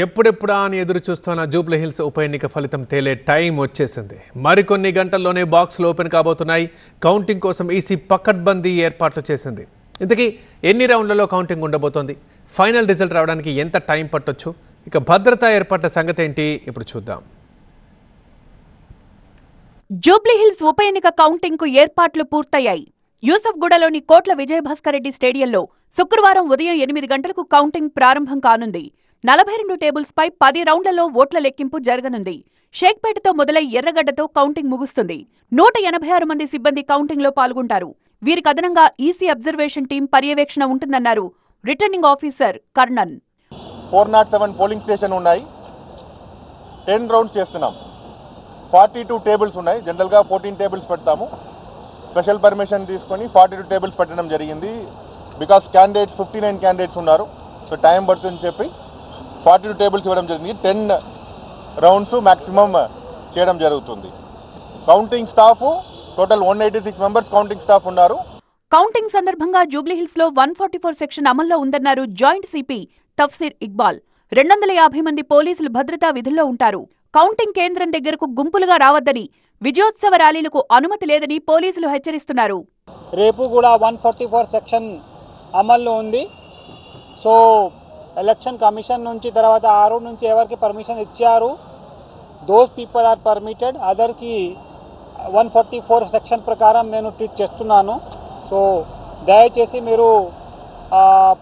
ఎప్పుడెప్పుడా అని ఎదురు చూస్తున్న జూబ్లీ హిల్స్ ఉప ఎన్నిక ఫలితం తేలే టైం వచ్చేసింది. మరికొన్ని గంటల్లోనే బాక్సులు ఓపెన్ కాబోతున్నాయి. కౌంటింగ్ కోసం ఈసీ పకడ్బందీ ఏర్పాట్లు చేసింది. ఇంతకీ ఎన్ని రౌండ్లలో కౌంటింగ్ ఉండబోతోంది? ఫైనల్ రిజల్ట్ రావడానికి ఎంత టైం పట్టొచ్చు? ఇక భద్రతా ఏర్పాట్ల సంగతి ఏంటి ఇప్పుడు చూద్దాం. జూబ్లీ హిల్స్ ఉప ఎన్నిక కౌంటింగ్ కు ఏర్పాట్లు పూర్తయ్యాయి. యూసఫ్గూడలోని కోట్ల విజయభాస్కర్ రెడ్డి స్టేడియంలో శుక్రవారం ఉదయం 8 గంటలకు కౌంటింగ్ ప్రారంభం కానుంది. 42 టేబుల్స్ పై 10 రౌండ్లలో ఓట్ల లెక్కింపు జరగనుంది. షేక్పేటతో మొదలై ఎర్రగడ్డతో కౌంటింగ్ ముగుస్తుంది. 186 మంది సిబ్బంది కౌంటింగ్ లో పాల్గొంటారు. వీరికి అదనంగా ఈసీ అబ్జర్వేషన్ టీం పర్యవేక్షణ ఉంటుందన్నారు returning officer Karnan. 407 polling station ఉన్నాయి. 10 రౌండ్స్ చేస్తున్నాం. 42 టేబుల్స్ ఉన్నాయి. జనరల్గా 14 టేబుల్స్ పెడతాము. స్పెషల్ పర్మిషన్ తీసుకొని 42 టేబుల్స్ పెట్టడం జరిగింది. బికాస్ క్యాండిడేట్స్ 59 క్యాండిడేట్స్ ఉన్నారు. సో టైం పడుతుందని చెప్పి 42 టేబుల్స్ ఇవ్వడం జరిగింది. 10 రౌండ్స్ మ్యాక్సిమం చేయడం జరుగుతుంది. Counting staff total 186 members counting staff ఉన్నారు. కౌంటింగ్ సందర్భంగా జూబ్లీహిల్స్ లో 144 సెక్షన్ అమల్లో ఉందన్నారు జాయింట్ సిపి తఫ్సీర్ ఇక్బాల్. 250 మంది పోలీసులు భద్రతా విధుల్లో ఉంటారు. కౌంటింగ్ కేంద్రం దగ్గరకు గుంపులుగా రావద్దని, విజయోత్సవ ర్యాలీలకు అనుమతి లేదని పోలీసులు హెచ్చరిస్తున్నారు. రేపు కూడా 144 సెక్షన్ అమల్లో ఉంది. సో ఎలక్షన్ కమిషన్ నుంచి తర్వాత ఆరు నుంచి ఎవరికి పర్మిషన్ ఇచ్చారు, దోస్ పీపుల్ ఆర్ పర్మిటెడ్. అదర్కి 144 సెక్షన్ ప్రకారం నేను ట్రీట్ చేస్తున్నాను. సో దయచేసి మీరు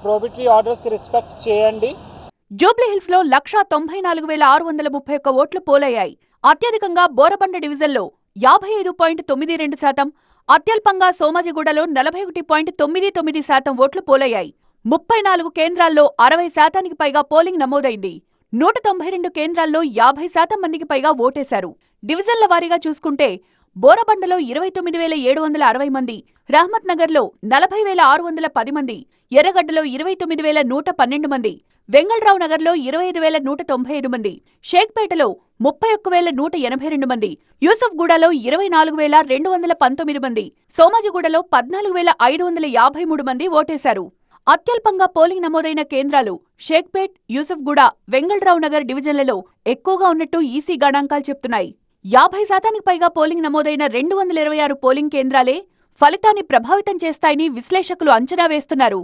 ప్రోబిటరీ ఆర్డర్స్కి రెస్పెక్ట్ చేయండి. జూబ్లీహిల్స్ లో 1,94,631 ఓట్లు పోలయ్యాయి. అత్యధికంగా బోరబండ డివిజన్లో 55.92%, అత్యల్పంగా సోమాజిగూడలో 41.99% ఓట్లు పోలయ్యాయి. 34 కేంద్రాల్లో 60% పైగా పోలింగ్ నమోదైంది. 192 కేంద్రాల్లో 50% మందికి పైగా ఓటేశారు. డివిజన్ల వారీగా చూసుకుంటే బోరబండలో 29,760 మంది, రహమత్ నగర్లో 40,610 మంది, ఎర్రగడ్డలో 29,112 మంది, వెంగళరావు నగర్లో 25,195 మంది, షేక్పేటలో 31,182 మంది, యూసఫ్గూడలో 24,219 మంది, సోమాజిగూడలో 14,553 మంది ఓటేశారు. అత్యల్పంగా పోలింగ్ నమోదైన కేంద్రాలు షేక్పేట్, యూసఫ్గూడ, వెంగళరావు నగర్ డివిజన్లలో ఎక్కువగా ఉన్నట్టు ఈసీ గణాంకాలు చెప్తున్నాయి. 50% పైగా పోలింగ్ నమోదైన 226 పోలింగ్ కేంద్రాలే ఫలితాన్ని ప్రభావితం చేస్తాయని విశ్లేషకులు అంచనా వేస్తున్నారు.